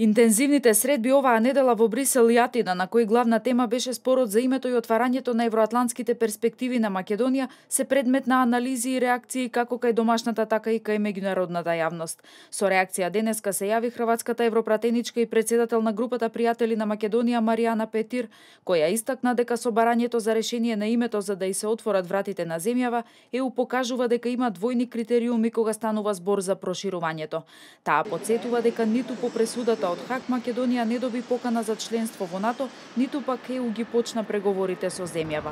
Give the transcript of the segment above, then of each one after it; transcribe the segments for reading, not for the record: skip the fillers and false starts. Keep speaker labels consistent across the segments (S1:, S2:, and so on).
S1: Интензивните средби оваа недела во Брисел и Атина, на кои главна тема беше спорот за името и отварањето на евроатлантските перспективи на Македонија, се предмет на анализи и реакции како кај домашната, така и кај меѓународната јавност. Со реакција денеска се јави хрватската европратеничка и председател на групата пријатели на Македонија Маријана Петир, која истакна дека со барањето за решение на името за да и се отворат вратите на земјава, ЕУ покажува дека има двојни критериуми кога станува збор за проширувањето. Таа потсетува дека ниту по пресудата од Хаг Македонија не доби покана за членство во НАТО, ниту пак ЕУ ги почна преговорите со земјава.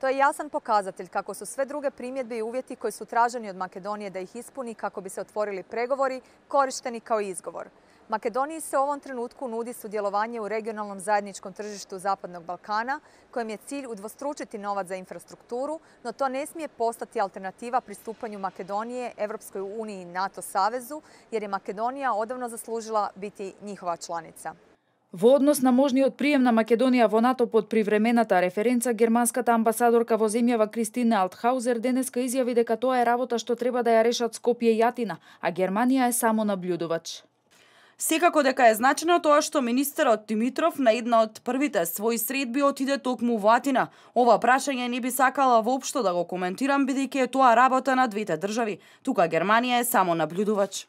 S2: To je jasan pokazatelj kako su sve druge primjedbe i uvjeti koji su traženi od Makedonije da ih ispuni kako bi se otvorili pregovori korišteni kao izgovor. Makedoniji se u ovom trenutku nudi sudjelovanje u regionalnom zajedničkom tržištu Zapadnog Balkana, kojem je cilj udvostručiti novac za infrastrukturu, no to ne smije postati alternativa pristupanju Makedonije Evropskoj uniji i NATO savezu, jer je Makedonija odavno zaslužila biti njihova članica.
S1: Во однос на можниот прием на Македонија во НАТО под привремената референца, германската амбасадорка во земјава Кристина Алтхаузер денеска изјави дека тоа е работа што треба да ја решат Скопје и Атина, а Германија е само наблюдувач.
S3: Секако дека е значено тоа што министерот Димитров на една од првите своји средби отиде токму во Атина. Ова прашање не би сакала воопшто да го коментирам, бидејќи е тоа работа на двете држави. Тука Германија е само наблюдувач.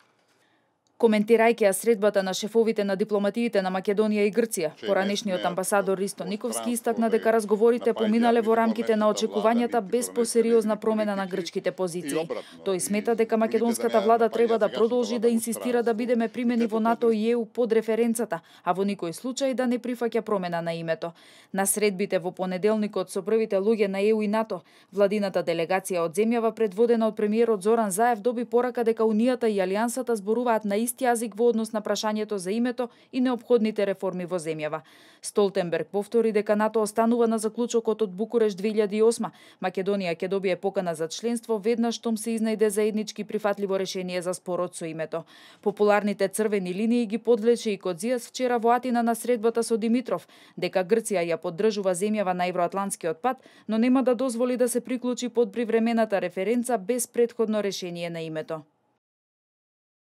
S1: Коментирајќи ја средбата на шефовите на дипломатиите на Македонија и Грција, поранешниот амбасадор Ристо Никовски истакна дека разговорите поминале во рамките на очекувањата без посериозна промена на грчките позиции. Тој смета дека македонската влада треба да продолжи да инсистира да бидеме примени во НАТО и ЕУ под референцата, а во никој случај да не прифаќа промена на името. На средбите во понеделникот со првите луѓе на ЕУ и НАТО, владината делегација од земјава предводена од премиерот Зоран Заев доби порака дека Унијата и Алијансата зборуваат на исти јазик во однос на прашањето за името и неопходните реформи во земјава. Столтенберг повтори дека НАТО останува на заклучокот од Букуреш 2008. Македонија ќе добие покана за членство веднаш штом се изнајде заеднички прифатливо решение за спорот со името. Популарните црвени линии ги подлече и Кодзијас вчера во Атина на средбата со Димитров, дека Грција ја поддржува земјава на евроатлантскиот пат, но нема да дозволи да се приклучи под привремената референца без претходно решение на името.